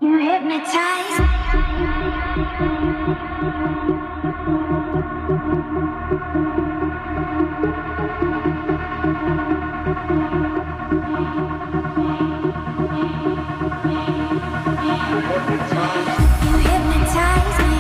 You hypnotize. You hypnotize me. You hypnotize me.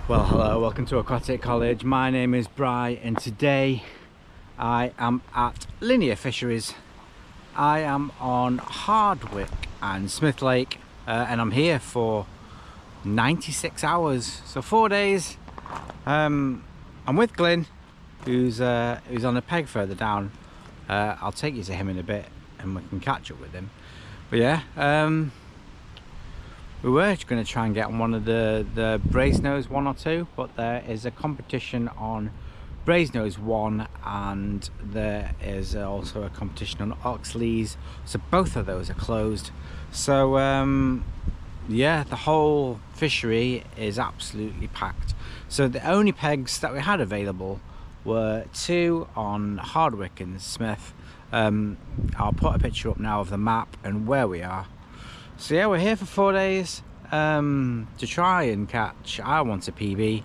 Well, hello, welcome to Aquatic College. My name is Bry and today I am at Linear Fisheries. I am on Hardwick and Smiths Lake and I'm here for 96 hours, so 4 days. I'm with Glynn, who's on a peg further down. I'll take you to him in a bit and we can catch up with him. But yeah, we were going to try and get on one of the Brasenose 1 or 2, but there is a competition on Brasenose 1 and there is also a competition on Oxleys, so both of those are closed. So yeah, the whole fishery is absolutely packed. So the only pegs that we had available were 2 on Hardwick and Smith. I'll put a picture up now of the map and where we are. So yeah, we're here for 4 days to try and catch, I want a PB.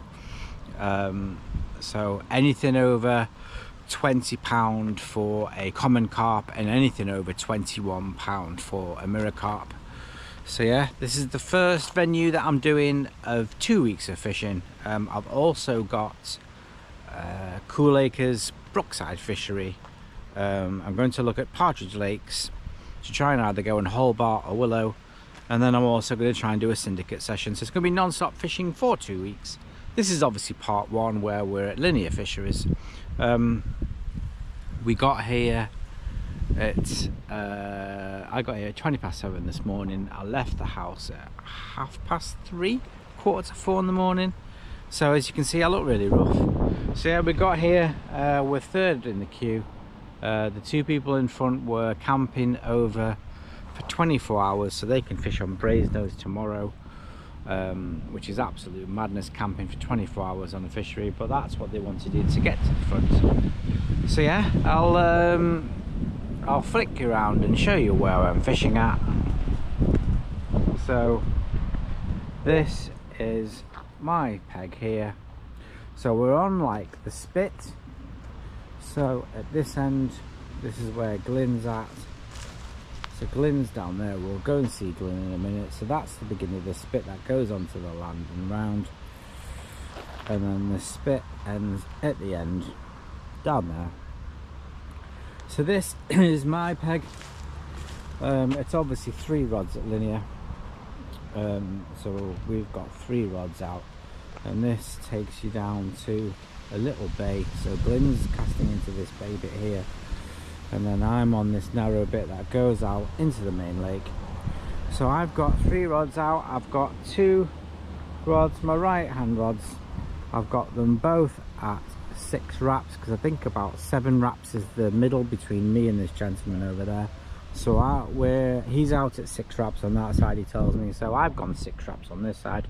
So anything over £20 for a common carp and anything over £21 for a mirror carp. So yeah, this is the first venue that I'm doing of 2 weeks of fishing. I've also got Cool Acres Brookside Fishery. I'm going to look at Partridge Lakes to try and either go in Hobart or Willow, and then I'm also going to try and do a syndicate session. So it's going to be non-stop fishing for 2 weeks. This is obviously part 1 where we're at Linear Fisheries. We got here at I got here at 7:20 this morning. I left the house at 3:30, 3:45 in the morning. So as you can see, I look really rough. So yeah, we got here, we're third in the queue. The 2 people in front were camping over for 24 hours so they can fish on Brasenose tomorrow, which is absolute madness, camping for 24 hours on a fishery, but that's what they want to do to get to the front. So yeah, I'll flick you around and show you where I'm fishing at. So this is my peg here. So we're on like the spit. So at this end, this is where Glynn's at. So Glynn's down there. We'll go and see Glynn in a minute. So that's the beginning of the spit that goes onto the land and round. And then the spit ends at the end down there. So this is my peg. It's obviously 3 rods at Linear. So we've got 3 rods out. And this takes you down to a little bay. So Glynn's casting into this bay bit here. And then I'm on this narrow bit that goes out into the main lake. So I've got 3 rods out. I've got 2 rods, my right hand rods. I've got them both at 6 wraps, because I think about 7 wraps is the middle between me and this gentleman over there. So he's out at 6 wraps on that side, he tells me. So I've gone 6 wraps on this side,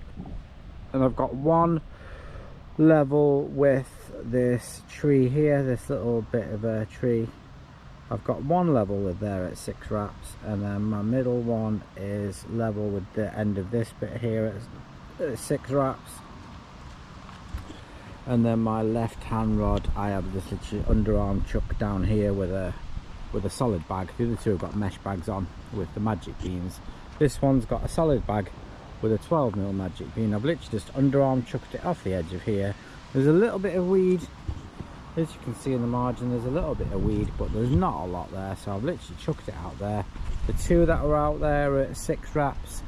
and I've got one level with this tree here, this little bit of a tree. I've got one level with there at 6 wraps, and then my middle one is level with the end of this bit here at 6 wraps. And then my left hand rod, I have this literally underarm chuck down here with a solid bag. The other two have got mesh bags on with the magic beans. This one's got a solid bag with a 12mm magic bean. I've literally just underarm chucked it off the edge of here. There's a little bit of weed, as you can see in the margin. There's a little bit of weed, but there's not a lot there, so I've literally chucked it out there. The two that were out there at 6 wraps,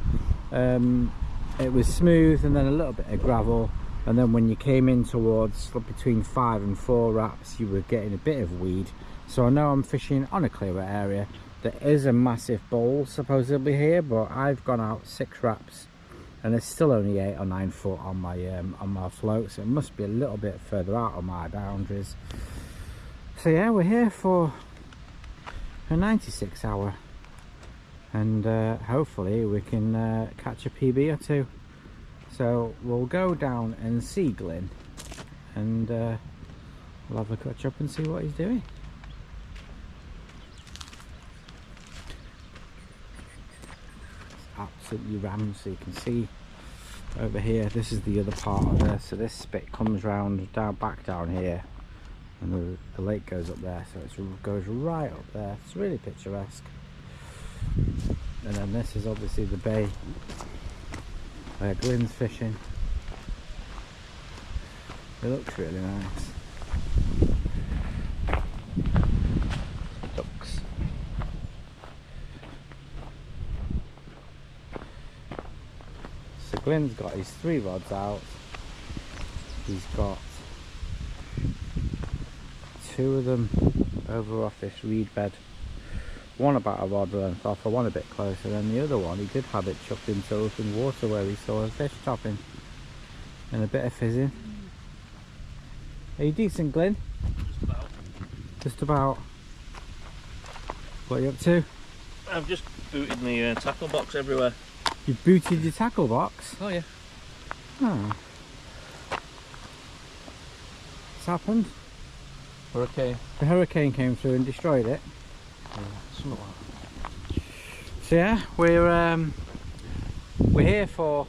it was smooth and then a little bit of gravel, and then when you came in towards between 5 and 4 wraps, you were getting a bit of weed. So I know I'm fishing on a clearer area. There is a massive bowl supposedly here, but I've gone out 6 wraps and it's still only 8 or 9 foot on my float, so it must be a little bit further out of my boundaries. So yeah, we're here for a 96 hour, and hopefully we can catch a PB or two. So we'll go down and see Glynn, and we'll have a catch up and see what he's doing. Absolutely rammed, so you can see over here, this is the other part of this. So this spit comes round back down here, and the lake goes up there, so it goes right up there. It's really picturesque. And then this is obviously the bay where Glynn's fishing. It looks really nice. Ducks. So Glynn's got his 3 rods out. He's got 2 of them over off this reed bed. One about a rod length off, one a bit closer, than the other one he did have it chucked into open water where he saw a fish topping and a bit of fizzing. Are you decent, Glynn? Just about. Just about. What are you up to? I've just booted my tackle box everywhere. You've booted your tackle box? Oh yeah. Oh. What's happened? Hurricane. The hurricane came through and destroyed it? Yeah, something like that. So yeah, we're here for,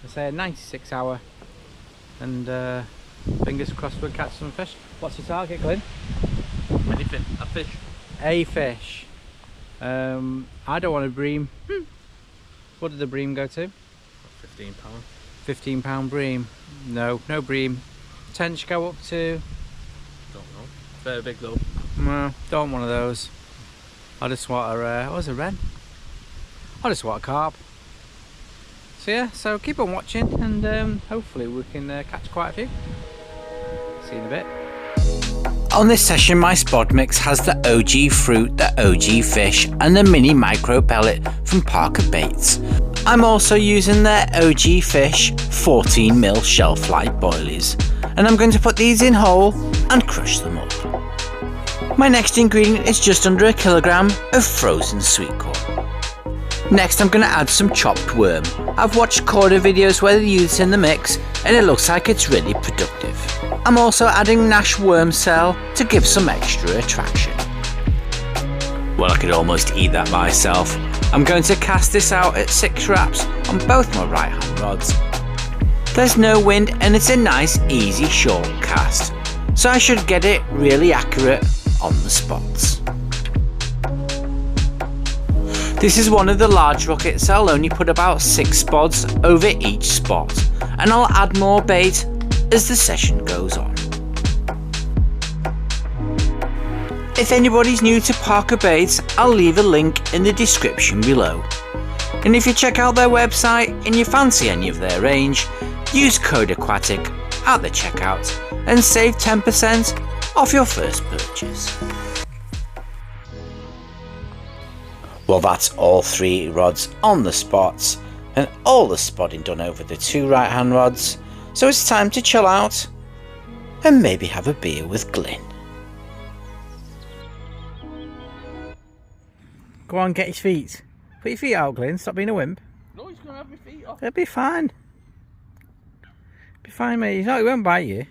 let's say, a 96 hour, and fingers crossed we'll catch some fish. What's your target, Glynn? Anything. A fish. A fish. I don't want a bream. What did the bream go to? £15. £15 bream. No bream. Tench go up to? Don't know. Very big though. No, don't want one of those. I just want a, a wren. I just want a carp. So yeah, so keep on watching, and hopefully we can catch quite a few. See you in a bit. On this session, my spot mix has the OG fruit, the OG fish, and the mini micro pellet from Parker Baits. I'm also using their OG fish 14mm shelf light boilies, and I'm going to put these in whole and crush them up. My next ingredient is just under 1 kilogram of frozen sweet corn. Next, I'm going to add some chopped worm. I've watched quarter videos where they use it in the mix, and it looks like it's really productive. I'm also adding Nash worm cell to give some extra attraction. Well, I could almost eat that myself. I'm going to cast this out at 6 wraps on both my right hand rods. There's no wind and it's a nice, easy, short cast, so I should get it really accurate on the spots. This is one of the large rockets, so I'll only put about 6 spots over each spot, and I'll add more bait as the session goes on. If anybody's new to Parker Baits, I'll leave a link in the description below. And if you check out their website and you fancy any of their range, use code aquatic at the checkout and save 10% off your first purchase. Well, that's all 3 rods on the spots and all the spotting done over the 2 right hand rods, so it's time to chill out and maybe have a beer with Glynn. Go on, get his feet. Put your feet out, Glynn. Stop being a wimp. No, he's going to have my feet off. It'll be fine. Be fine, mate. He won't bite you.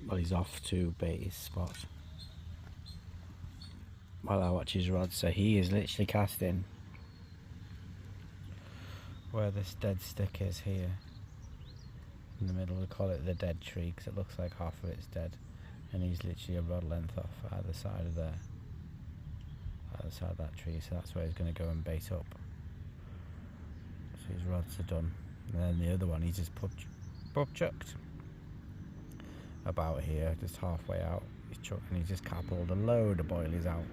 Well, he's off to bait his spot while I watch his rod. So he is literally casting where this dead stick is here in the middle. We call it the dead tree because it looks like half of it's dead, and he's literally a rod length off either side of there, either side of that tree. So that's where he's going to go and bait up. So his rods are done, and then the other one he's just pub chucked about here, just halfway out. He's chucked, and he's just catapulted a load of boilies out.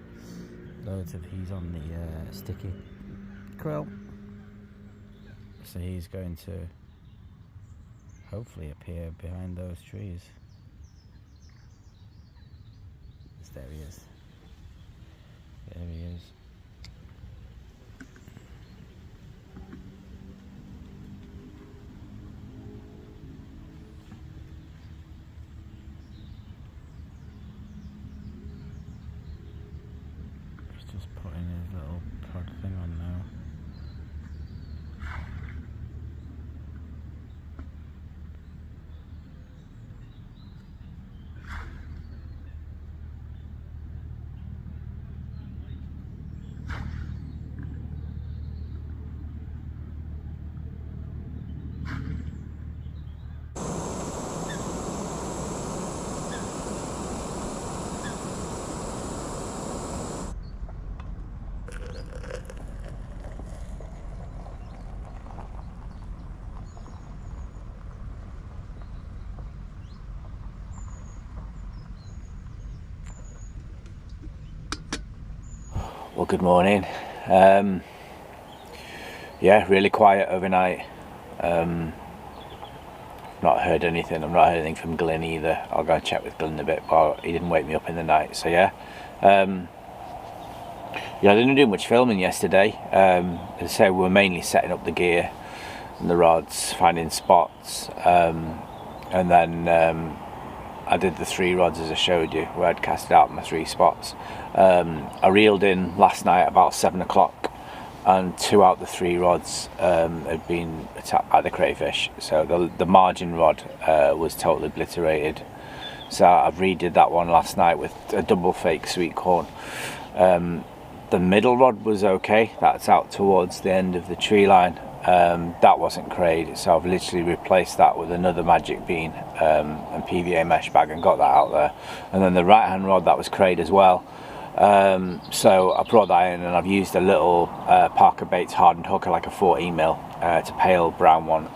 Loads of he's on the sticky krill. So he's going to hopefully appear behind those trees. There he is. There he is. He's just putting his little prod thing on now. Well, good morning. Yeah, really quiet overnight. Not heard anything. I've not heard anything from Glynn either. I'll go and check with Glynn a bit, but he didn't wake me up in the night. So yeah, I didn't do much filming yesterday. As I say, we were mainly setting up the gear and the rods, finding spots, and then I did the 3 rods as I showed you, where I'd casted out my 3 spots. I reeled in last night about 7 o'clock, and 2 out of the 3 rods had been attacked by the crayfish. So the margin rod was totally obliterated. So I've redid that one last night with a double fake sweet corn. The middle rod was okay. That's out towards the end of the tree line. That wasn't crayed, so I've literally replaced that with another magic bean and PVA mesh bag and got that out there. And then the right hand rod, that was crayed as well. So I brought that in, and I've used a little Parker Baits hardened hooker, like a 14 mil, to pale brown one,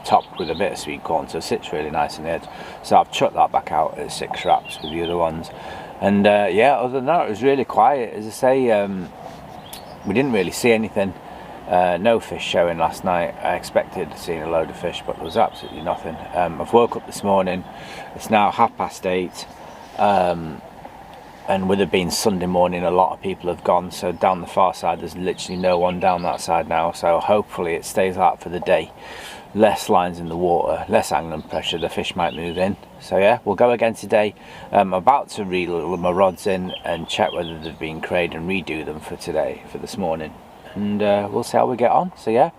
topped with a bit of sweet corn, so it sits really nice in the edge. So I've chucked that back out at 6 wraps with the other ones. And yeah, other than that, it was really quiet. As I say, we didn't really see anything. No fish showing last night. I expected seeing a load of fish, but there was absolutely nothing. I've woke up this morning. It's now 8:30, and with it being Sunday morning, a lot of people have gone. So down the far side, there's literally no one down that side now. So hopefully it stays like for the day. Less lines in the water, less angling pressure. The fish might move in. So yeah, we'll go again today. I'm about to reel my rods in and check whether they've been crayed and redo them for today, for this morning. And we'll see how we get on. So yeah,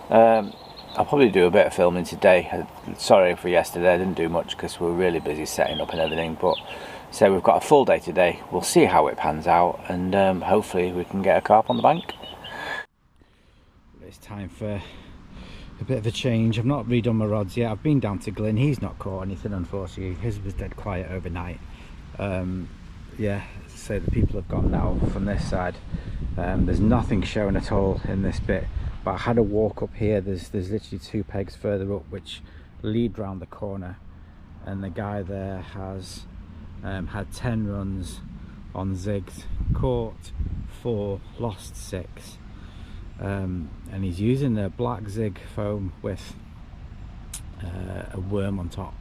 I'll probably do a bit of filming today. Sorry for yesterday, I didn't do much because we were really busy setting up and everything, but so we've got a full day today. We'll see how it pans out, and hopefully we can get a carp on the bank. It's time for a bit of a change. I've not redone my rods yet. I've been down to Glynn. He's not caught anything, unfortunately. His was dead quiet overnight. Yeah, so the people have gone now from this side. There's nothing showing at all in this bit, but I had a walk up here. There's literally 2 pegs further up which lead round the corner, and the guy there has had 10 runs on zigs, caught 4, lost 6, and he's using a black zig foam with a worm on top,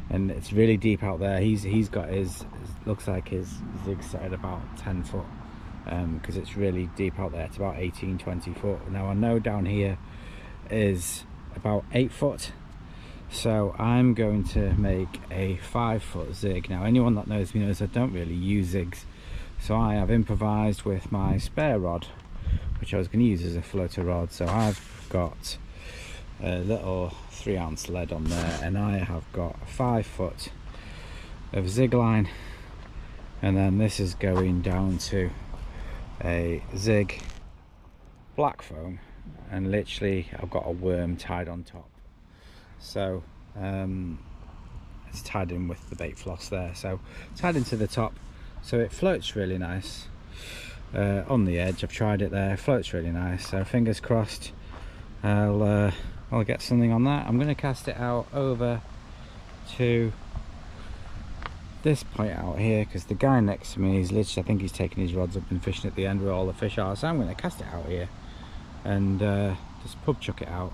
and it's really deep out there. He's got his looks like his zig set at about 10 foot, because it's really deep out there. It's about 18-20 foot. Now I know down here is about 8 foot, so I'm going to make a 5 foot zig. Now anyone that knows me knows I don't really use zigs. So I have improvised with my spare rod, which I was going to use as a floater rod. So I've got a little 3-ounce lead on there, and I have got 5 foot of zig line, and then this is going down to a zig black foam, and literally I've got a worm tied on top. So it's tied in with the bait floss there, so tied into the top, so it floats really nice on the edge. I've tried it there, floats really nice, so fingers crossed I'll get something on that. I'm going to cast it out over to this point out here, because the guy next to me is literally, I think he's taking his rods up and fishing at the end where all the fish are, so I'm going to cast it out here and just pub chuck it out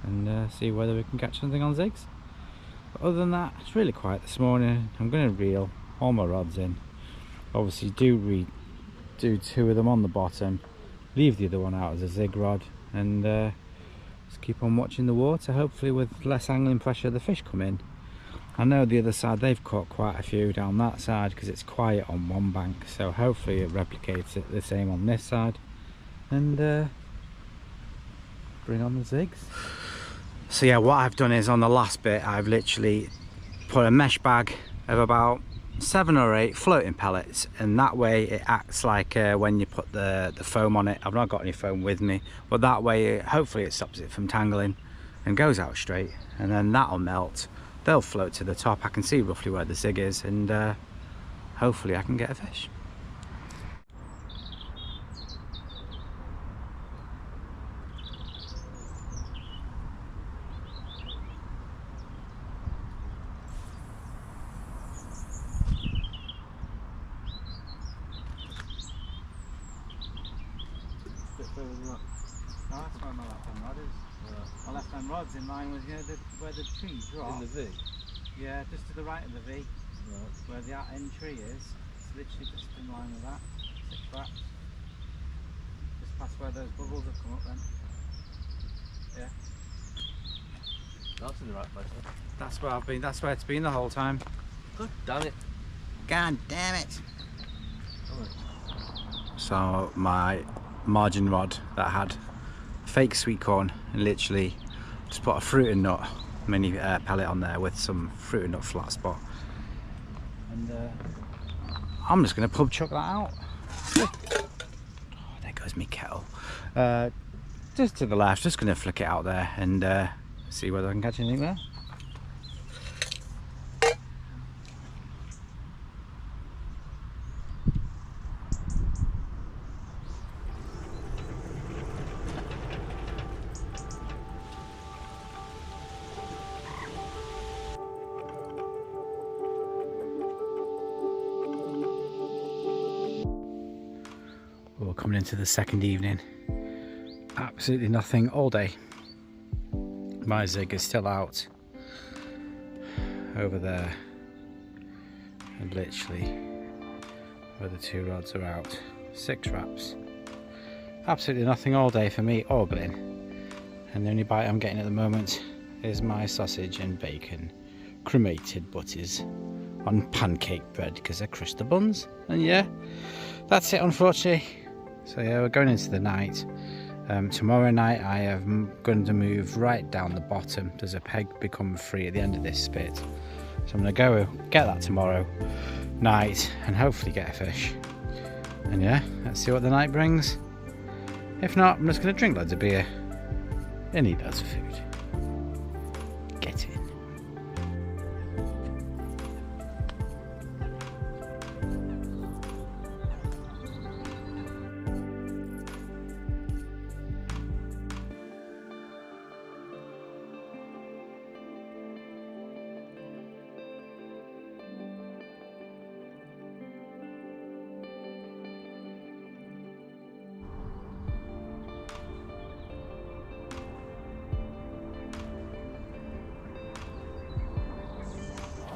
and see whether we can catch something on zigs. But other than that, it's really quiet this morning. I'm going to reel all my rods in. Obviously do 2 of them on the bottom, leave the other one out as a zig rod, and just keep on watching the water. Hopefully with less angling pressure the fish come in. I know the other side they've caught quite a few down that side because it's quiet on one bank, so hopefully it replicates it the same on this side, and bring on the zigs. So yeah, what I've done is on the last bit I've literally put a mesh bag of about 7 or 8 floating pellets, and that way it acts like when you put the foam on it. I've not got any foam with me, but that way hopefully it stops it from tangling and goes out straight, and then that'll melt. They'll float to the top. I can see roughly where the zig is, and hopefully I can get a fish. Oh, that's where my left-hand rod is. Yeah. My left-hand rod's in line with, you know, where the trees drop. In the V? Yeah, just to the right of the V. Right. Where the end tree is. It's literally just in line with that. 6 traps. Just past where those bubbles have come up then. Yeah. That's in the right place, huh? That's where I've been, that's where it's been the whole time. God damn it. God damn it. Oh. So my margin rod that had fake sweet corn, and literally just put a fruit and nut mini pellet on there with some fruit and nut flat spot, and I'm just going to pub chuck that out. Oh, there goes me kettle. Just to the left, just going to flick it out there and see whether I can catch anything there. We're coming into the second evening. Absolutely nothing all day. My zig is still out over there, and literally where the 2 rods are out. 6 traps. Absolutely nothing all day for me or Glynn. And the only bite I'm getting at the moment is my sausage and bacon cremated butties on pancake bread because I crushed the buns. And yeah, that's it unfortunately. So yeah, we're going into the night. Tomorrow night I am going to move right down the bottom. There's a peg become free at the end of this spit, so I'm going to go get that tomorrow night and hopefully get a fish. And yeah, let's see what the night brings. If not, I'm just going to drink loads of beer and eat loads of food. Get in.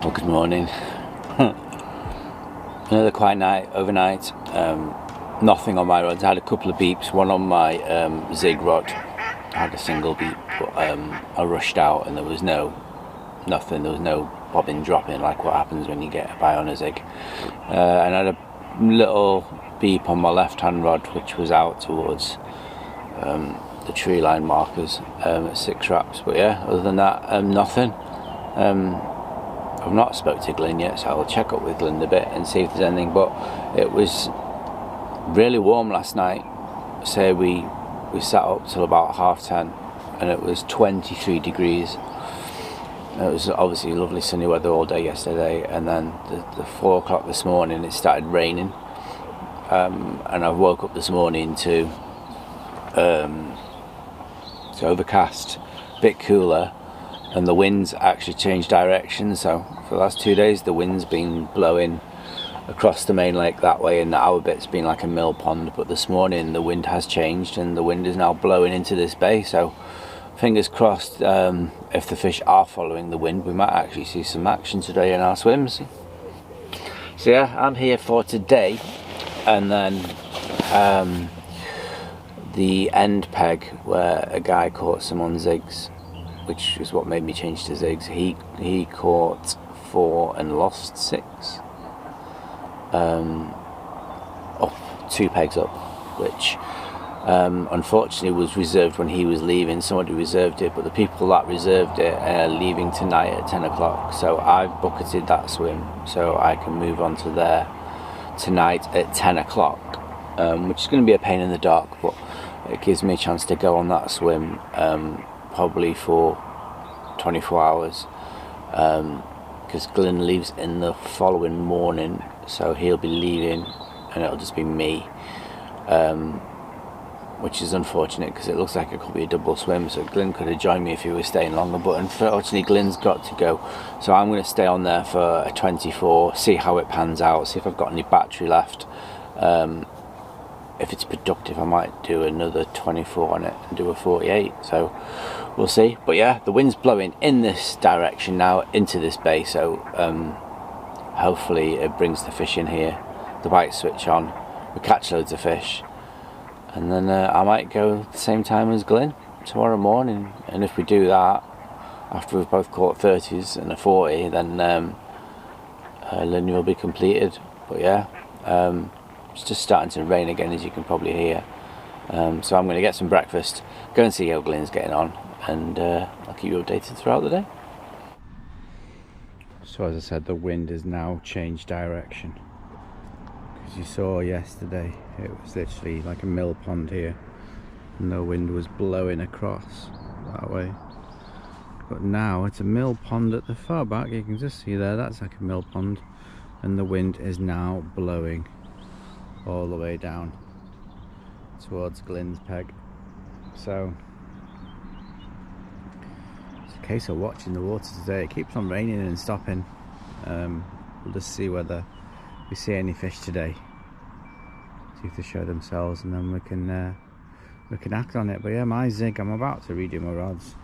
Well, good morning. Another quiet night overnight. Nothing on my rods. I had a couple of beeps, one on my zig rod. I had a single beep, but I rushed out and there was nothing. There was no bobbing dropping like what happens when you get a bite on a zig. And I had little beep on my left hand rod, which was out towards the tree line markers at 6 wraps. But yeah, other than that, nothing. I've not spoke to Glynn yet, so I'll check up with Glynn a bit and see if there's anything. But it was really warm last night. So we sat up till about 10:30 and it was 23 degrees. It was obviously lovely sunny weather all day yesterday, and then the 4 o'clock this morning it started raining, and I woke up this morning to it's overcast, a bit cooler, and the wind's actually changed direction. So for the last 2 days the wind's been blowing across the main lake that way, and our bit's been like a mill pond, but this morning the wind has changed and the wind is now blowing into this bay. So fingers crossed, if the fish are following the wind, we might actually see some action today in our swims. So yeah, I'm here for today, and then the end peg where a guy caught some on zigs, which is what made me change to zigs. He caught 4 and lost 6. Up 2 pegs up, which unfortunately was reserved when he was leaving. Somebody reserved it, but the people that reserved it are leaving tonight at 10 o'clock. So I've bucketed that swim so I can move on to there tonight at 10 o'clock, which is going to be a pain in the dark, but it gives me a chance to go on that swim probably for 24 hours, because Glynn leaves in the following morning, so he'll be leaving and it'll just be me, which is unfortunate because it looks like it could be a double swim. So Glynn could have joined me if he was staying longer, but unfortunately Glynn's got to go, so I'm going to stay on there for a 24, see how it pans out, see if I've got any battery left. If it's productive I might do another 24 on it and do a 48, so we'll see. But yeah, the wind's blowing in this direction now into this bay, so hopefully it brings the fish in here, the bites switch on, we catch loads of fish, and then I might go at the same time as Glynn tomorrow morning. And if we do that after we've both caught 30s and a 40, then Linear will be completed. But yeah, it's just starting to rain again, as you can probably hear, so I'm going to get some breakfast, go and see how Glynn's getting on, and I'll keep you updated throughout the day. So as I said, the wind has now changed direction. As you saw yesterday, it was literally like a mill pond here and the wind was blowing across that way, but now it's a mill pond at the far back. You can just see there, that's like a mill pond, and the wind is now blowing all the way down towards Glynn's peg. So it's a case of watching the water today. It keeps on raining and stopping. We'll just see whether we see any fish today, see if they show themselves, and then we can act on it. But yeah, my zig, I'm about to redo my rods.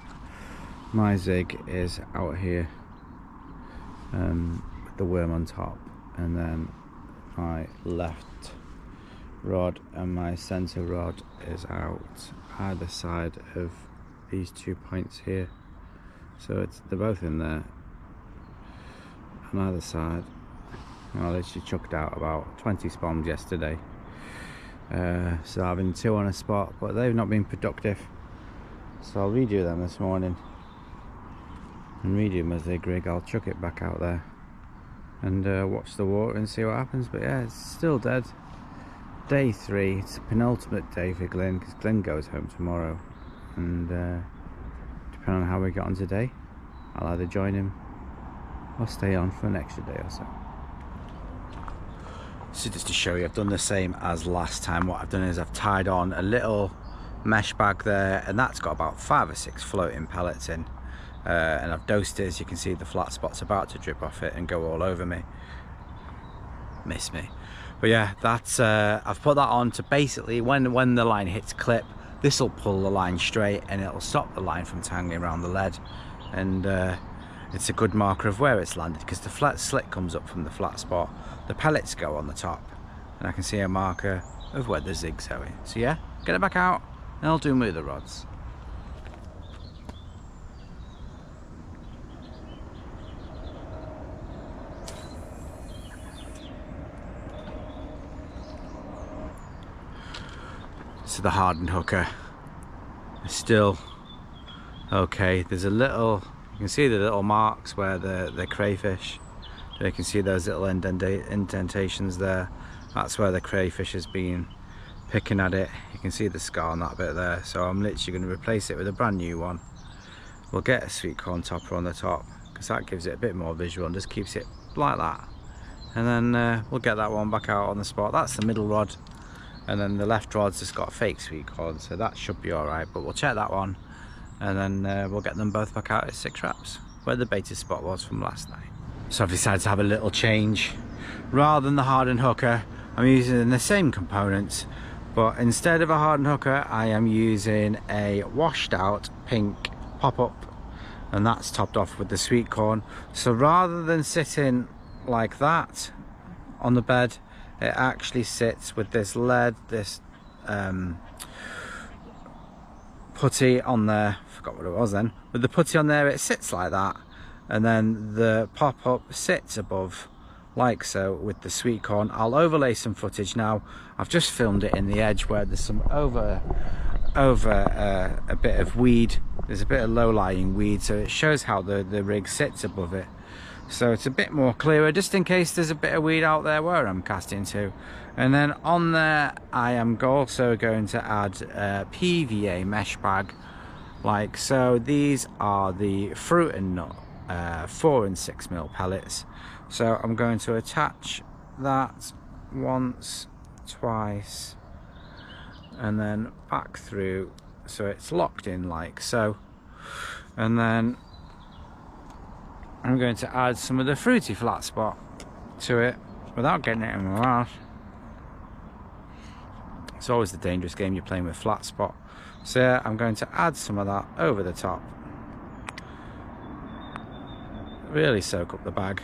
My zig is out here with the worm on top, and then my left rod and my center rod is out either side of these 2 points here, so they're both in there on either side. I literally chucked out about 20 spawns yesterday, so having 2 on a spot, but they've not been productive, so I'll redo them this morning and redo them as they rig. I'll chuck it back out there and watch the water and see what happens. But yeah, it's still dead. Day 3, it's the penultimate day for Glynn, because Glynn goes home tomorrow, and depending on how we get on today, I'll either join him or stay on for an extra day or so. So just to show you, I've done the same as last time. What I've done is I've tied on a little mesh bag there, and that's got about 5 or 6 floating pellets in, and I've dosed it. As you can see, the flat spot's about to drip off it and go all over me. Miss me. But yeah, that's I've put that on to basically, when the line hits clip, this will pull the line straight and it'll stop the line from tangling around the lead, and it's a good marker of where it's landed, because the flat slit comes up from the flat spot, the pellets go on the top, and I can see a marker of where the zig's going. So yeah, get it back out and I'll do move the rods. to the hardened hooker are still okay. There's a little, you can see the little marks where the crayfish, you can see those little indentations there. That's where the crayfish has been picking at it. You can see the scar on that bit there. So I'm literally going to replace it with a brand new one. We'll get a sweet corn topper on the top because that gives it a bit more visual and just keeps it like that. And then we'll get that one back out on the spot. That's the middle rod, and then the left rod's just got fake sweet corn, so that should be all right. But we'll check that one, and then we'll get them both back out at 6 wraps where the baited spot was from last night. So I've decided to have a little change. Rather than the hardened hooker, I'm using the same components, but instead of a hardened hooker, I am using a washed out pink pop-up, and that's topped off with the sweet corn. So rather than sitting like that on the bed, it actually sits with this lead, this putty on there. Forgot what it was then. With the putty on there, it sits like that, and then the pop-up sits above like so with the sweet corn. I'll overlay some footage now. I've just filmed it in the edge where there's some over a bit of weed. There's a bit of low-lying weed, so it shows how the rig sits above it. So it's a bit more clearer, just in case there's a bit of weed out there where I'm casting to. And then on there, I am also going to add a PVA mesh bag, like so. These are the fruit and nut 4 and 6 mil pellets. So I'm going to attach that once, twice, and then back through, so it's locked in like so. And then I'm going to add some of the fruity flat spot to it without getting it in my mouth. It's always the dangerous game you're playing with flat spot. So yeah, I'm going to add some of that over the top. Really soak up the bag.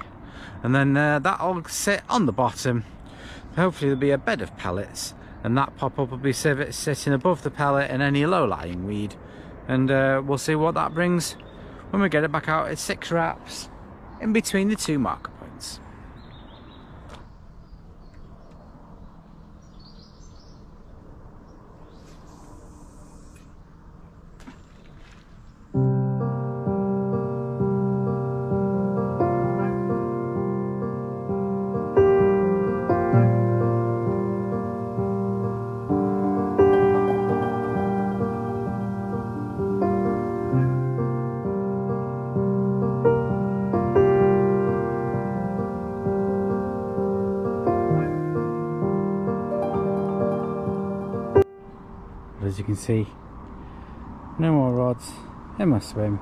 And then that'll sit on the bottom. Hopefully there'll be a bed of pellets, and that pop-up will be sitting above the pellet and any low-lying weed. And we'll see what that brings when we get it back out at 6 wraps in between the 2 marker points. As you can see, no more rods in my swim.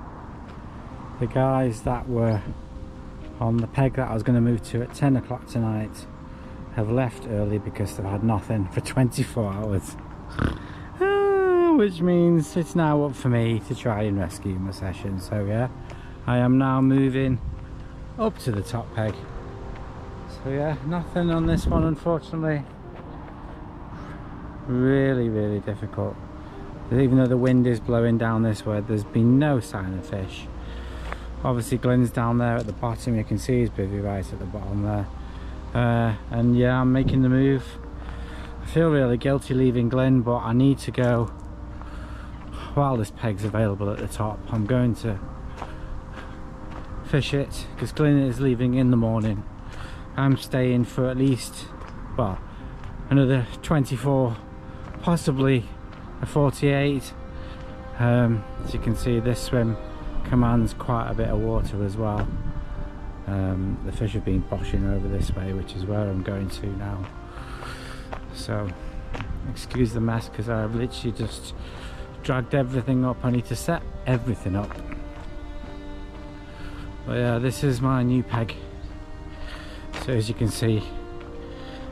The guys that were on the peg that I was going to move to at 10 o'clock tonight have left early because they've had nothing for 24 hours. Which means it's now up for me to try and rescue my session. So yeah, I am now moving up to the top peg. So yeah, nothing on this one unfortunately. Really difficult. Even though the wind is blowing down this way, there's been no sign of fish. Obviously Glynn's down there at the bottom, you can see his bivvy right at the bottom there. And yeah, I'm making the move. I feel really guilty leaving Glynn, but I need to go while this peg's available at the top. I'm going to fish it because Glynn is leaving in the morning. I'm staying for at least, well, another 24, possibly a 48. As you can see, this swim commands quite a bit of water as well. The fish have been boshing over this way, which is where I'm going to now. So excuse the mess because I've literally just dragged everything up. I need to set everything up. But yeah, this is my new peg. So as you can see,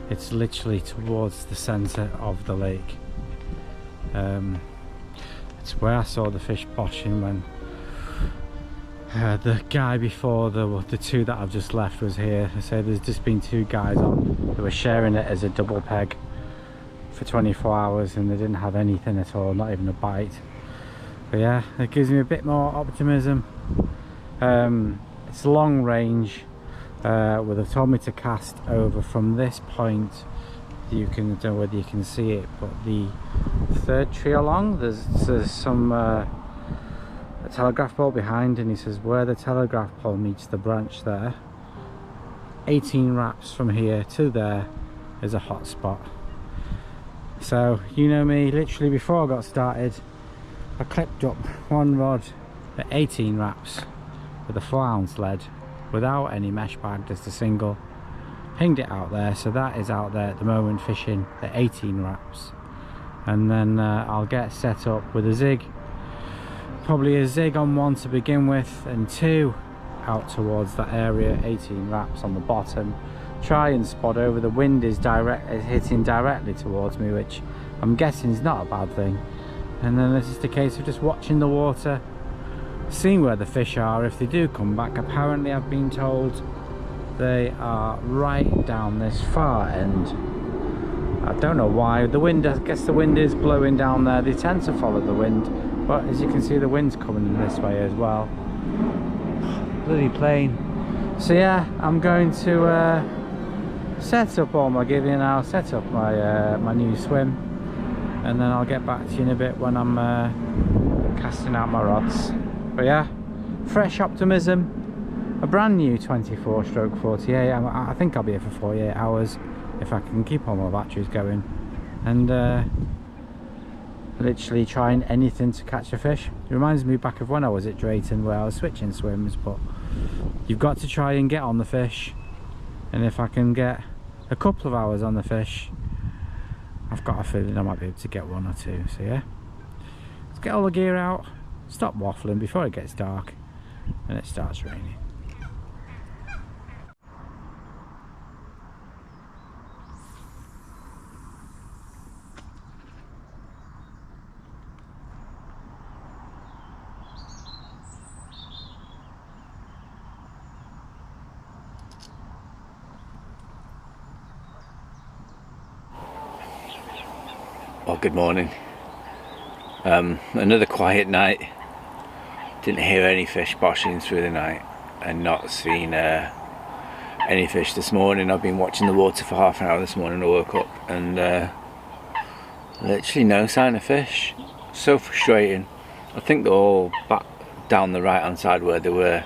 it's literally towards the centre of the lake. It's where I saw the fish boshing when the guy before the 2 that I've just left was here. So there's just been 2 guys on who were sharing it as a double peg for 24 hours and they didn't have anything at all, not even a bite. But yeah, it gives me a bit more optimism. It's long range. Well, they've told me to cast over from this point. You can, I don't know whether you can see it, but the third tree along. There's some a telegraph pole behind, and he says where the telegraph pole meets the branch there, 18 wraps from here to there is a hot spot. So you know me, literally before I got started I clipped up one rod at 18 wraps with a 4-ounce lead without any mesh bag, just a single, pinged it out there. So that is out there at the moment fishing at 18 wraps, and then I'll get set up with a zig, probably a zig on one to begin with, and two out towards that area, 18 wraps on the bottom. Try and spot over. The wind is hitting directly towards me, which I'm guessing is not a bad thing. And then this is the case of just watching the water, seeing where the fish are if they do come back. Apparently I've been told they are right down this far end. I don't know why. The wind, I guess the wind is blowing down there. They tend to follow the wind, but as you can see the wind's coming this way as well. Bloody plane. So yeah, I'm going to set up all my giving now, set up my my new swim, and then I'll get back to you in a bit when I'm casting out my rods. But yeah, fresh optimism, a brand new 24/48. I think I'll be here for 48 hours if I can keep all my batteries going, and literally trying anything to catch a fish. It reminds me back of when I was at Drayton, where I was switching swims, but you've got to try and get on the fish, and if I can get a couple of hours on the fish, I've got a feeling I might be able to get one or two. So yeah, let's get all the gear out, stop waffling before it gets dark and it starts raining. Well, good morning. Another quiet night. Didn't hear any fish boshing through the night, and not seen any fish this morning. I've been watching the water for half an hour this morning. I woke up and literally no sign of fish. So frustrating. I think they're all back down the right hand side where they were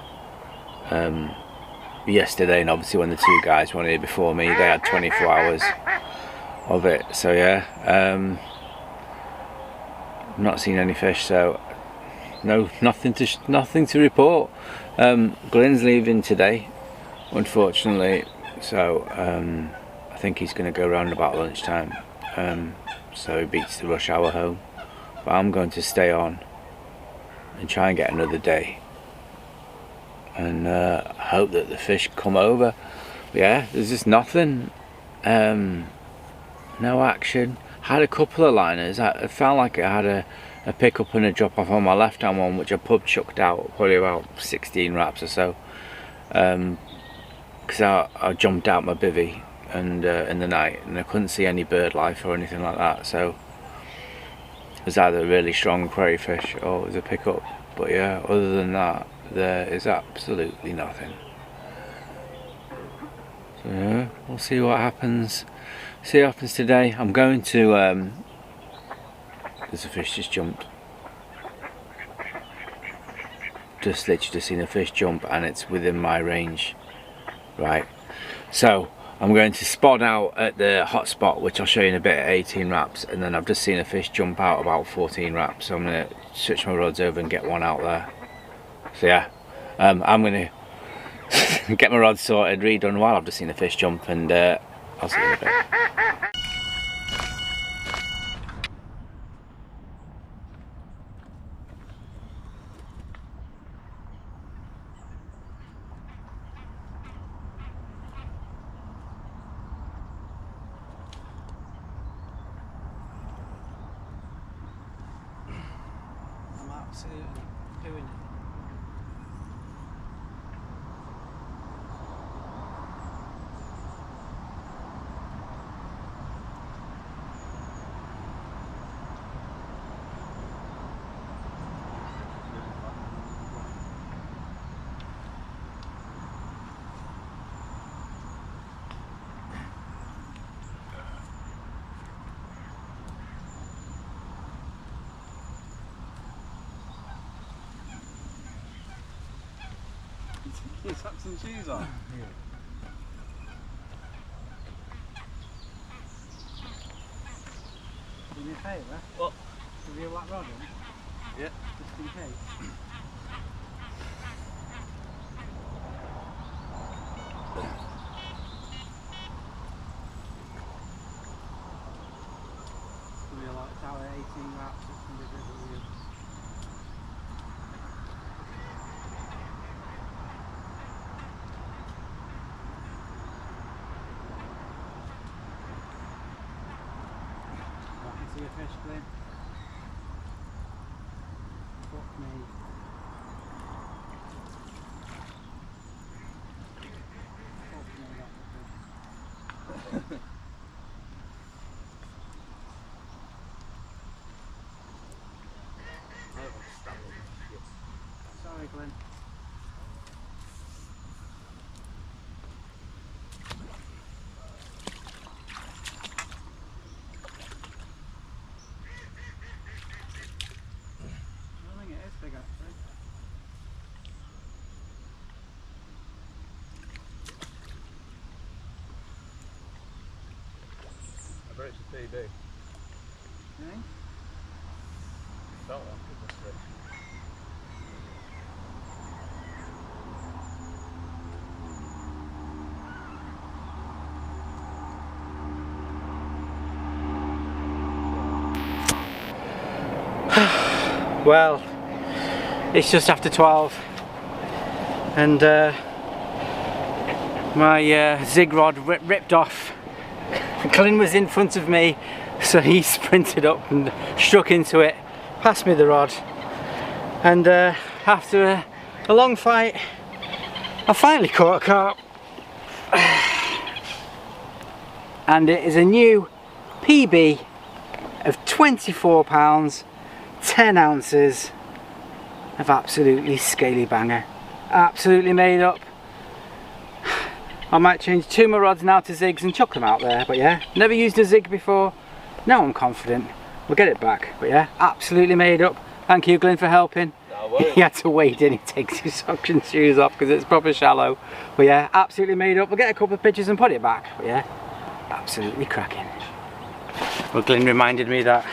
yesterday, and obviously when the two guys were here before me, they had 24 hours of it. So yeah, not seen any fish, so nothing to report. Glynn's leaving today, unfortunately, so I think he's going to go around about lunchtime, so he beats the rush hour home. But I'm going to stay on and try and get another day, and hope that the fish come over. But yeah, there's just nothing. No action. Had a couple of liners. I felt like I had a pick up and a drop off on my left hand one, which I pub chucked out probably about 16 wraps or so, because I jumped out my bivvy and in the night, and I couldn't see any bird life or anything like that. So it was either a really strong prairie fish or it was a pickup. But yeah, other than that, there is absolutely nothing. So yeah, we'll see what happens. See what happens today. I'm going to there's a fish just jumped. Just literally just seen a fish jump, and it's within my range. Right. So I'm going to spot out at the hot spot, which I'll show you in a bit, at 18 wraps, and then I've just seen a fish jump out about 14 wraps. So I'm gonna switch my rods over and get one out there. So yeah, I'm gonna get my rods sorted, redone while I've just seen a fish jump, and I'll see you in a bit. I'm absolutely doing it. Your socks and shoes on? Yeah. Do me a favour? What? Reel that rod in? Yeah. Just in case. Reel out tower 18 laps, it's going to be a bit of a wheel. I can see a fish, Glynn. Fuck me. Fuck me, that's a fish. I don't understand all this shit. Sorry, Glynn. I think it is big actually. I bet it's a PB. Eh? Felt like it was rich. Well, it's just after 12 and my zig rod ripped off. Glynn was in front of me, so he sprinted up and struck into it, passed me the rod, and after a long fight I finally caught a carp. And it is a new PB of 24 pounds 10 ounces of absolutely scaly banger. Absolutely made up. I might change 2 of my rods now to zigs and chuck them out there, but yeah, never used a zig before. Now I'm confident we'll get it back, but yeah, absolutely made up. Thank you, Glynn, for helping. No worries. He had to wade in, he takes his socks and shoes off because it's proper shallow. But yeah, absolutely made up. We'll get a couple of pictures and put it back, but yeah, absolutely cracking. Well, Glynn reminded me that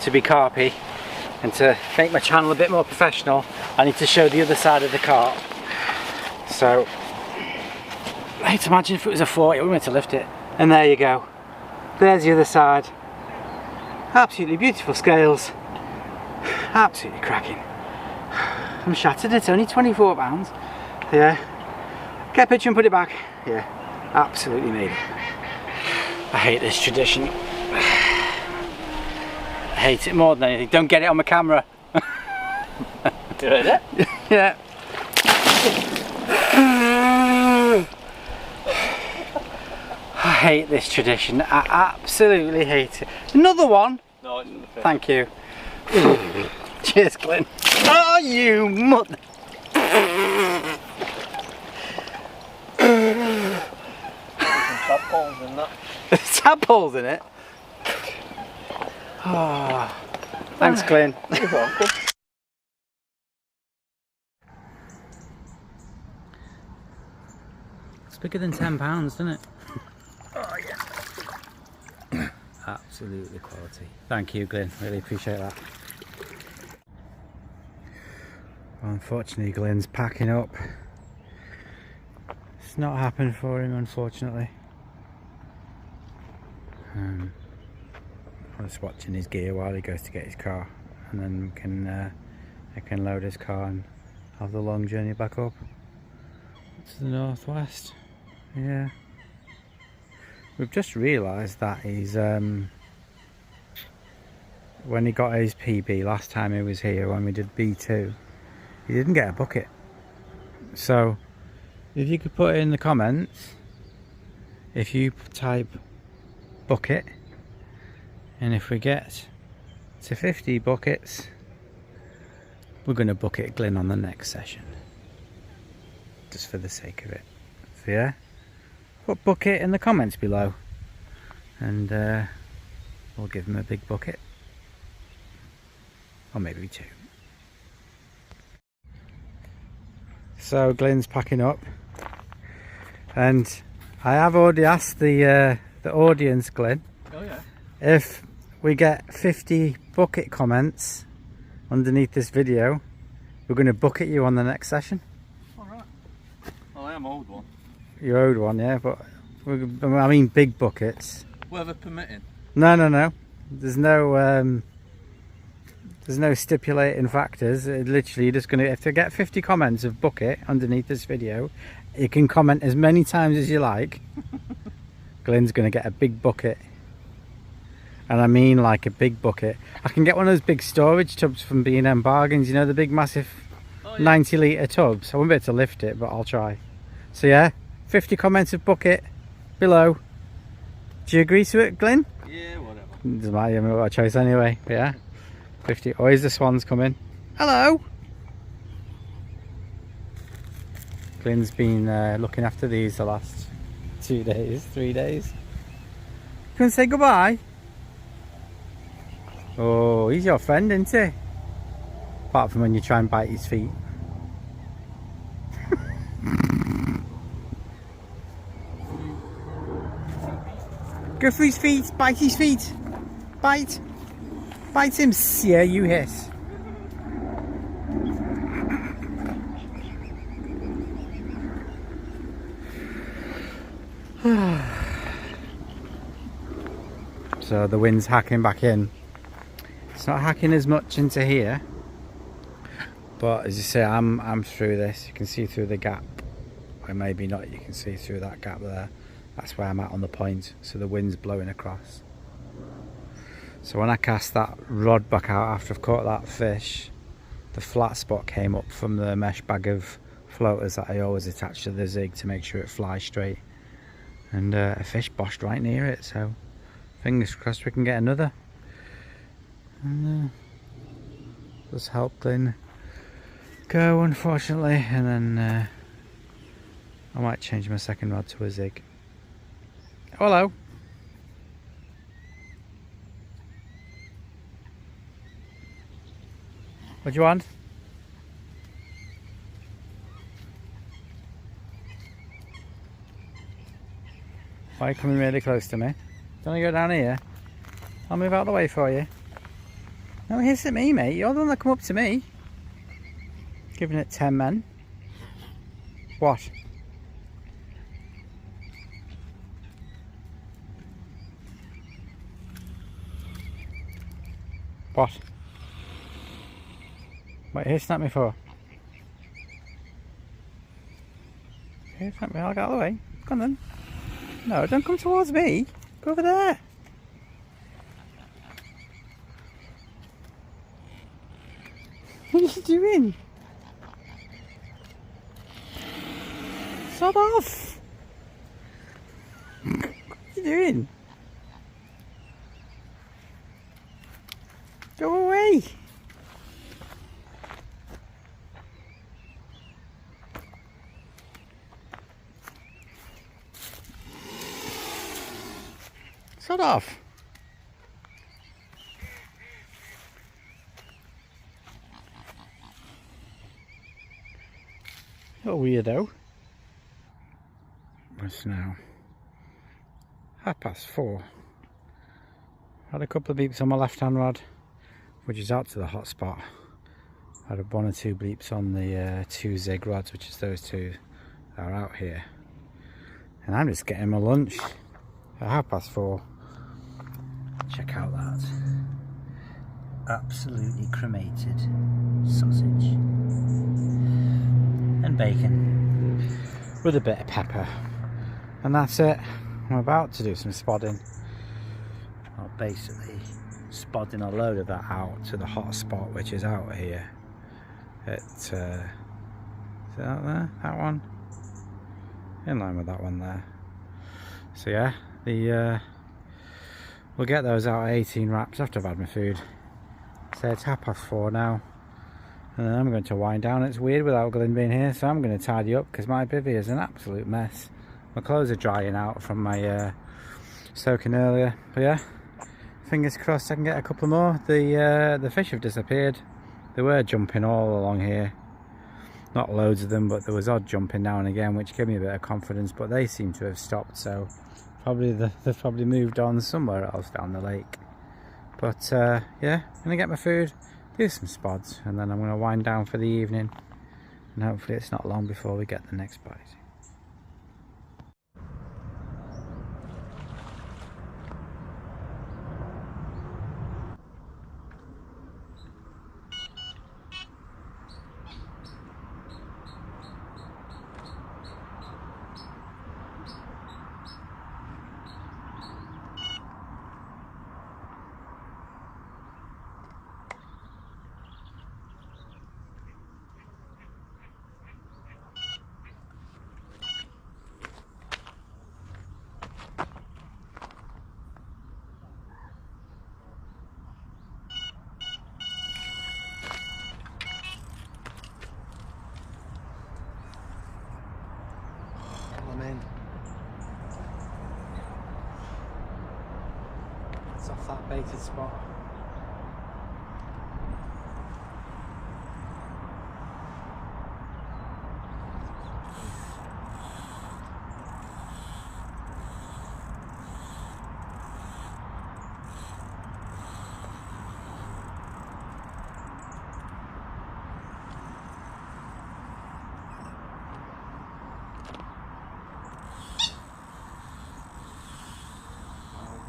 to be carpy and to make my channel a bit more professional, I need to show the other side of the carp. So I hate to imagine if it was a 40, we meant to lift it. And there you go. There's the other side. Absolutely beautiful scales. Absolutely cracking. I'm shattered, it's only 24 pounds. Yeah. Get a picture and put it back. Yeah. Absolutely made it. I hate this tradition. I hate it more than anything. Don't get it on my camera. You heard it? Yeah. I hate this tradition. I absolutely hate it. Another one. No, it's for the fish. Thank you. Cheers, Glynn. Oh, you mother. Top holes in that. Tadpoles in it. Oh, thanks, Glynn. You're welcome. It's bigger than £10, doesn't it? Oh yeah. Absolutely quality. Thank you, Glynn. Really appreciate that. Well, unfortunately, Glynn's packing up. It's not happened for him, unfortunately. I'm just watching his gear while he goes to get his car, and then I can load his car and have the long journey back up to the northwest. Yeah. We've just realised that he's when he got his PB last time he was here, when we did B2, he didn't get a bucket. So if you could put it in the comments, if you type bucket, and if we get to 50 buckets, we're going to bucket Glynn on the next session, just for the sake of it. So yeah, put bucket in the comments below, and we'll give him a big bucket, or maybe 2. So Glynn's packing up, and I have already asked the audience, Glynn, Oh yeah. if we get 50 bucket comments underneath this video, we're going to bucket you on the next session. Alright. Well, I am owed one. You owed one, yeah, but I mean big buckets. Weather permitting. No. There's no stipulating factors. Literally, you're just gonna, if they get 50 comments of bucket underneath this video, you can comment as many times as you like. Glynn's gonna get a big bucket, and I mean like a big bucket. I can get one of those big storage tubs from B&M Bargains. You know, the big massive 90 litre tubs. I won't be able to lift it, but I'll try. So yeah, 50 comments of bucket below. Do you agree to it, Glynn? Yeah, whatever. Doesn't matter, you haven't got a choice anyway. But yeah, 50. Oh, here's the swans coming. Hello. Glynn's been looking after these the last 2 days, 3 days. Come and say goodbye. Oh, he's your friend, isn't he? Apart from when you try and bite his feet. Go for his feet, bite his feet. Bite. Bite him, yeah, you hiss. So the wind's hacking back in. It's not hacking as much into here, but as you say, I'm through this. You can see through the gap, or maybe not. You can see through that gap there. That's where I'm at on the point. So the wind's blowing across. So when I cast that rod back out after I've caught that fish, the flat spot came up from the mesh bag of floaters that I always attach to the zig to make sure it flies straight. And a fish boshed right near it, so fingers crossed we can get another. And just help Glynn go, unfortunately, and then I might change my second rod to a zig. Hello. What do you want? Why are you coming really close to me? Don't you go down here? I'll move out of the way for you. No, hiss at me, mate. You're the one that come up to me. Giving it 10 men. What? What? What are you hissing at me for? Hissing at me, I'll get out of the way. Come on then. No, don't come towards me. Go over there. What are you doing? Stop off. What are you doing? Go away. Shut off. You're a weirdo. What's now? 4:30. Had a couple of beeps on my left hand rod, which is out to the hot spot. Had 1 or 2 bleeps on the 2 zig rods, which is those 2 that are out here. And I'm just getting my lunch at 4:30. Check out that. Absolutely cremated sausage. And bacon. With a bit of pepper. And that's it. I'm about to do some spodding. I'll basically spodding a load of that out to the hot spot, which is out here. Is that there? That one? In line with that one there. So yeah, we'll get those out at 18 wraps after I've had my food. So it's 4:30 now, and then I'm going to wind down. It's weird without Glynn being here, so I'm going to tidy up because my bivvy is an absolute mess. My clothes are drying out from my soaking earlier, but yeah, fingers crossed I can get a couple more. The fish have disappeared. They were jumping all along here, Not loads of them, but there was odd jumping now and again, which gave me a bit of confidence, but they seem to have stopped, so probably they've probably moved on somewhere else down the lake. But yeah, I'm gonna get my food, do some spods, and then I'm gonna wind down for the evening, and hopefully it's not long before we get the next bite. I'm in. It's off that baited spot.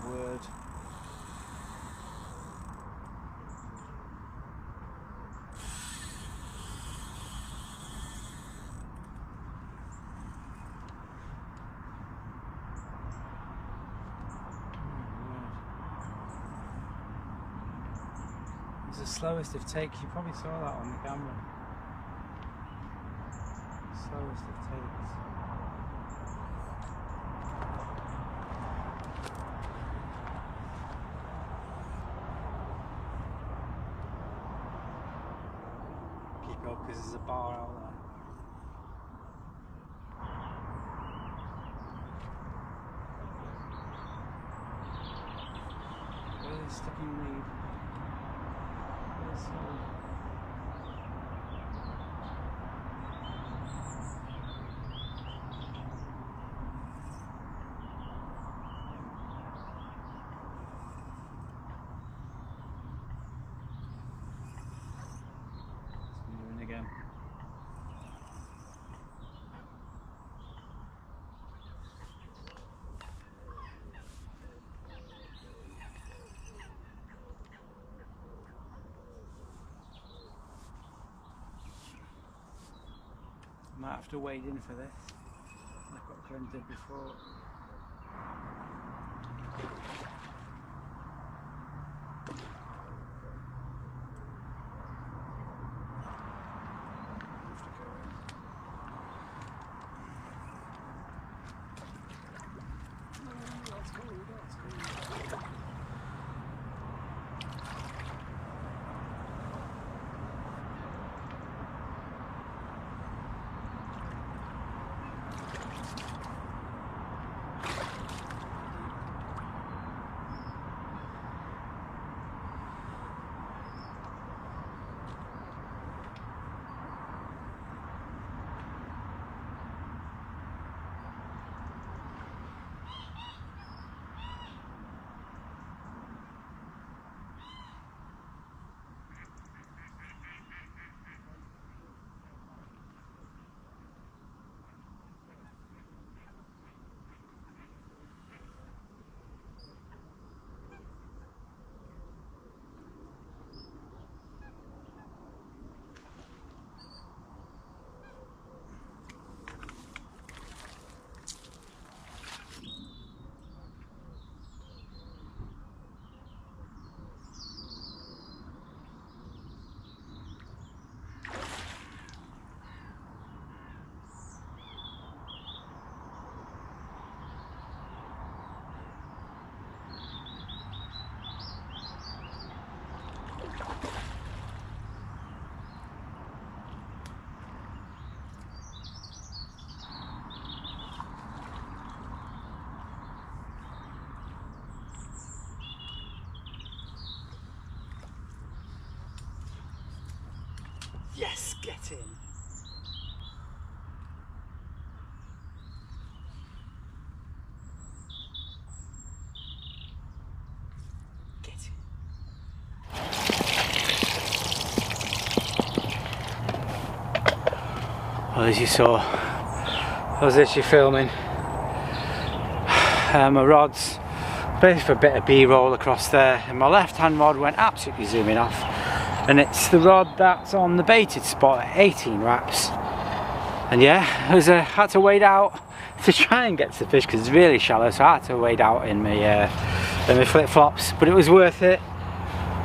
Word. It's the slowest of takes. You probably saw that on the camera. Slowest of takes. Keep up because there's a bar out there. Really sticking lead. Really slow. It's moving again. Might have to wade in for this, like what Glynn did before. Yes, get in. Well, as you saw, I was literally filming my rods, basically for a bit of B-roll across there, and my left hand rod went absolutely zooming off, and it's the rod that's on the baited spot at 18 wraps. And yeah, I had to wade out to try and get to the fish because it's really shallow, so I had to wade out in my flip-flops, but it was worth it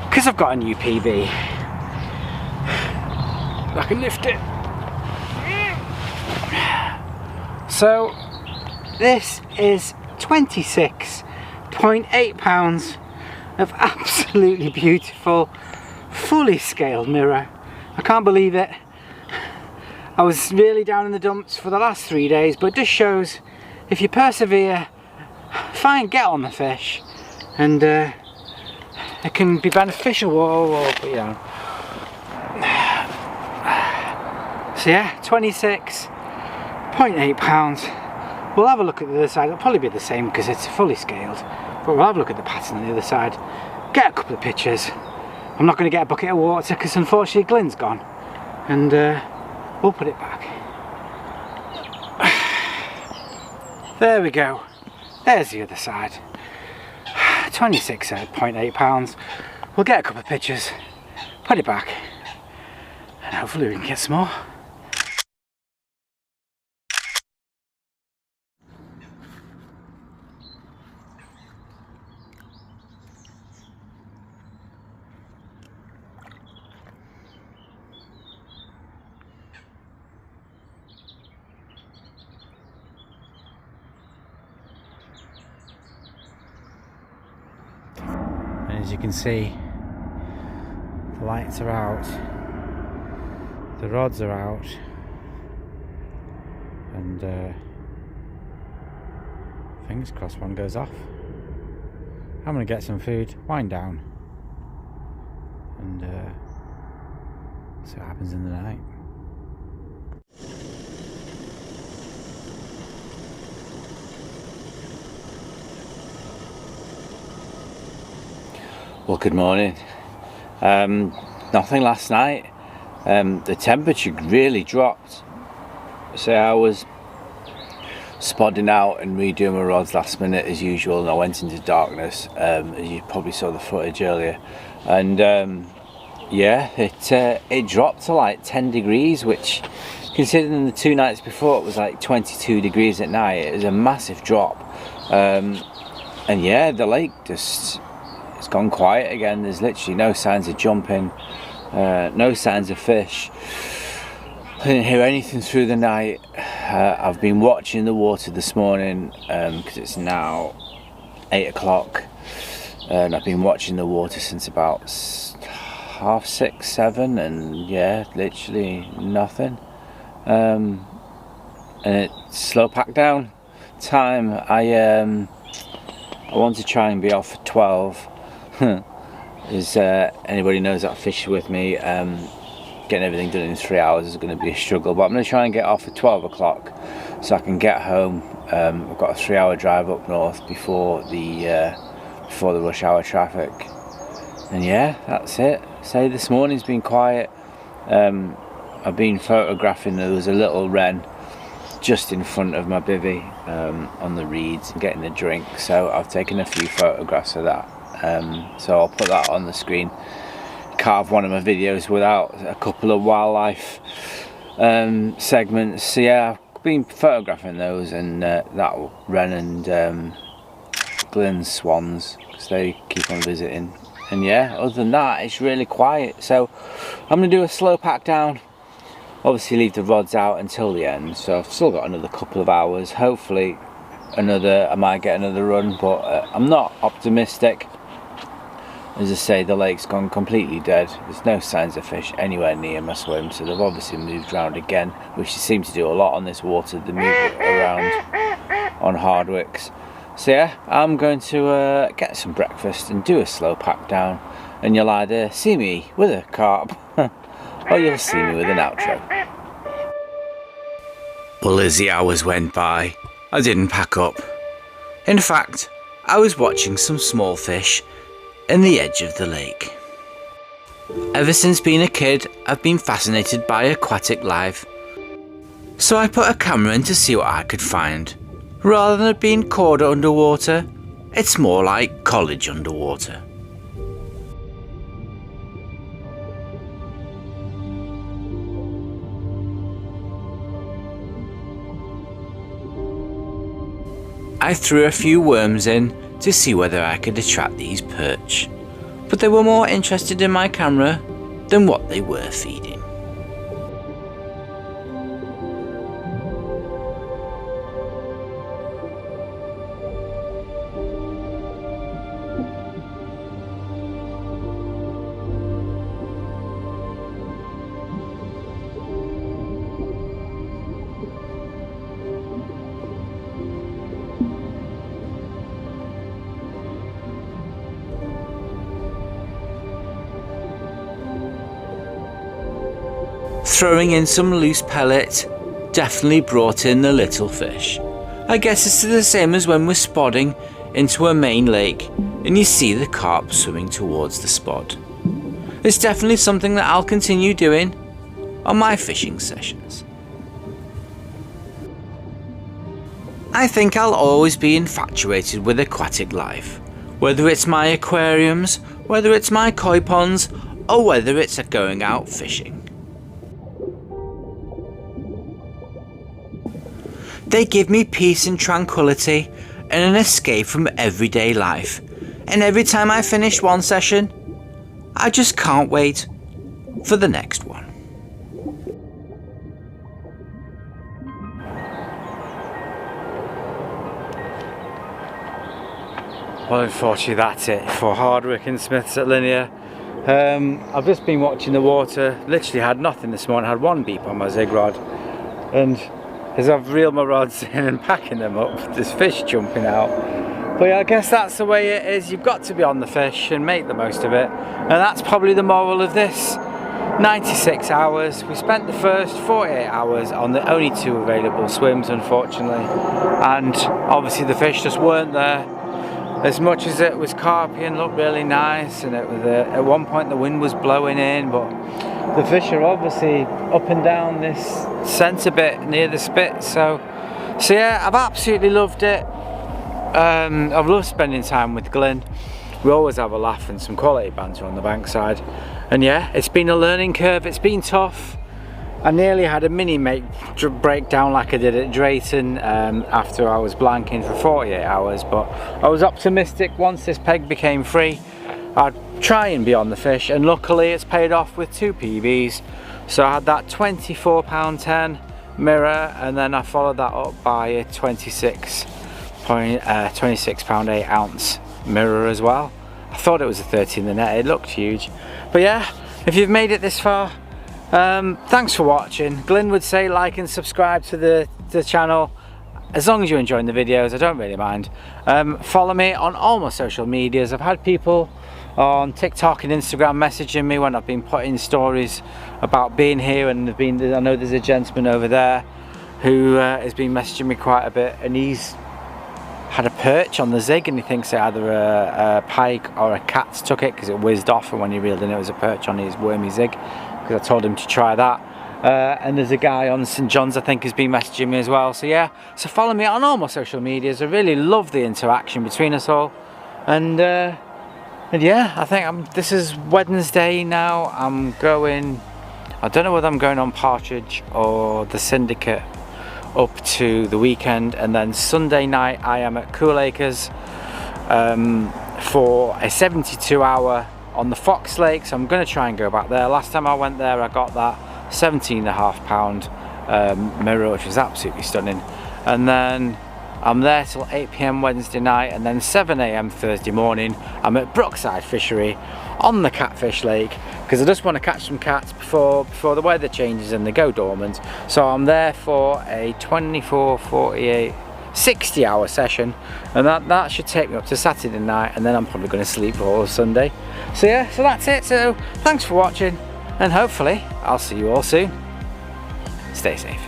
because I've got a new PB. I can lift it. So this is 26.8 pounds of absolutely beautiful, fully scaled mirror. I can't believe it. I was really down in the dumps for the last 3 days, but it just shows if you persevere, get on the fish, and it can be beneficial. Whoa, but you know. So yeah, 26.8 pounds. We'll have a look at the other side. It'll probably be the same because it's fully scaled, but we'll have a look at the pattern on the other side, get a couple of pictures. I'm not going to get a bucket of water because unfortunately Glynn's gone, and we'll put it back. There we go. There's the other side. 26.8 pounds. We'll get a couple of pictures, put it back, and hopefully we can get some more. As you can see, the lights are out, the rods are out, and fingers crossed one goes off. I'm going to get some food, wind down, and see what happens in the night. Well, good morning. Nothing last night. The temperature really dropped, so I was spodding out and redoing my rods last minute as usual, and I went into darkness, as you probably saw the footage earlier, and yeah, it dropped to like 10 degrees, which, considering the 2 nights before it was like 22 degrees at night, it was a massive drop. And yeah, the lake just, it's gone quiet again. There's literally no signs of jumping, no signs of fish. I didn't hear anything through the night. I've been watching the water this morning because it's now 8 o'clock, and I've been watching the water since about 6:30, 7, and yeah, literally nothing. And it's slow pack down time. I want to try and be off at 12. As anybody knows that fish with me, getting everything done in 3 hours is going to be a struggle, but I'm going to try and get off at 12 o'clock so I can get home. I've got a 3-hour drive up north before the rush hour traffic, and yeah, that's it. So this morning's been quiet. I've been photographing. There was a little wren just in front of my bivvy on the reeds and getting a drink, so I've taken a few photographs of that. So I'll put that on the screen. Can't have one of my videos without a couple of wildlife segments. So yeah, I've been photographing those, and that wren and Glynn swans, because they keep on visiting. And yeah, other than that, it's really quiet. So I'm going to do a slow pack down. Obviously leave the rods out until the end, so I've still got another couple of hours. Hopefully I might get another run, but I'm not optimistic. As I say, the lake's gone completely dead. There's no signs of fish anywhere near my swim, so they've obviously moved around again, which they seem to do a lot on this water. They move around on Hardwicks. So yeah, I'm going to get some breakfast and do a slow pack down, and you'll either see me with a carp or you'll see me with an outro. Well, as the hours went by, I didn't pack up. In fact, I was watching some small fish in the edge of the lake. Ever since being a kid, I've been fascinated by aquatic life. So I put a camera in to see what I could find. Rather than it being quarter underwater, it's more like college underwater. I threw a few worms in to see whether I could attract these perch, but they were more interested in my camera than what they were feeding. Throwing in some loose pellet definitely brought in the little fish. I guess it's the same as when we're spodding into a main lake and you see the carp swimming towards the spot. It's definitely something that I'll continue doing on my fishing sessions. I think I'll always be infatuated with aquatic life, whether it's my aquariums, whether it's my koi ponds, or whether it's going out fishing. They give me peace and tranquility and an escape from everyday life. And every time I finish one session, I just can't wait for the next one. Well, unfortunately that's it for Hardwick and Smiths at Linear. I've just been watching the water, literally had nothing this morning, had one beep on my zig rod, and as I've reeled my rods in and packing them up, there's fish jumping out. But yeah, I guess that's the way it is. You've got to be on the fish and make the most of it. And that's probably the moral of this. 96 hours. We spent the first 48 hours on the only 2 available swims, unfortunately. And obviously the fish just weren't there. As much as it was carpy and looked really nice, and it was at one point the wind was blowing in, but the fish are obviously up and down this centre bit near the spit. So yeah, I've absolutely loved it. I've loved spending time with Glynn. We always have a laugh and some quality banter on the bankside. And yeah, it's been a learning curve. It's been tough. I nearly had a mini make breakdown like I did at Drayton after I was blanking for 48 hours, but I was optimistic once this peg became free I'd try and be on the fish, and luckily it's paid off with 2 PBs. So I had that £24.10 mirror, and then I followed that up by a £26.8 ounce mirror as well. I thought it was a 30 in the net, it looked huge. But yeah, if you've made it this far, thanks for watching. Glynn would say like and subscribe to the channel. As long as you're enjoying the videos, I don't really mind. Follow me on all my social medias. I've had people on TikTok and Instagram messaging me when I've been putting stories about being here, and I know there's a gentleman over there who has been messaging me quite a bit, and he's had a perch on the zig, and he thinks that either a pike or a cat took it because it whizzed off, and when he reeled in it was a perch on his wormy zig, because I told him to try that. And there's a guy on St John's I think has been messaging me as well. So yeah, so follow me on all my social medias. I really love the interaction between us all, and yeah, I think this is Wednesday now. I'm going, I don't know whether I'm going on Partridge or the Syndicate up to the weekend, and then Sunday night I am at Cool Acres for a 72-hour on the Fox Lake. So I'm going to try and go back there. Last time I went there I got that 17.5 pound mirror, which was absolutely stunning, and then I'm there till 8 PM Wednesday night, and then 7 AM Thursday morning I'm at Brookside Fishery on the Catfish Lake, because I just want to catch some cats before the weather changes and they go dormant. So I'm there for a 24, 48, 60-hour session, and that should take me up to Saturday night, and then I'm probably going to sleep for all of Sunday. So yeah, so that's it. So thanks for watching, and hopefully I'll see you all soon. Stay safe.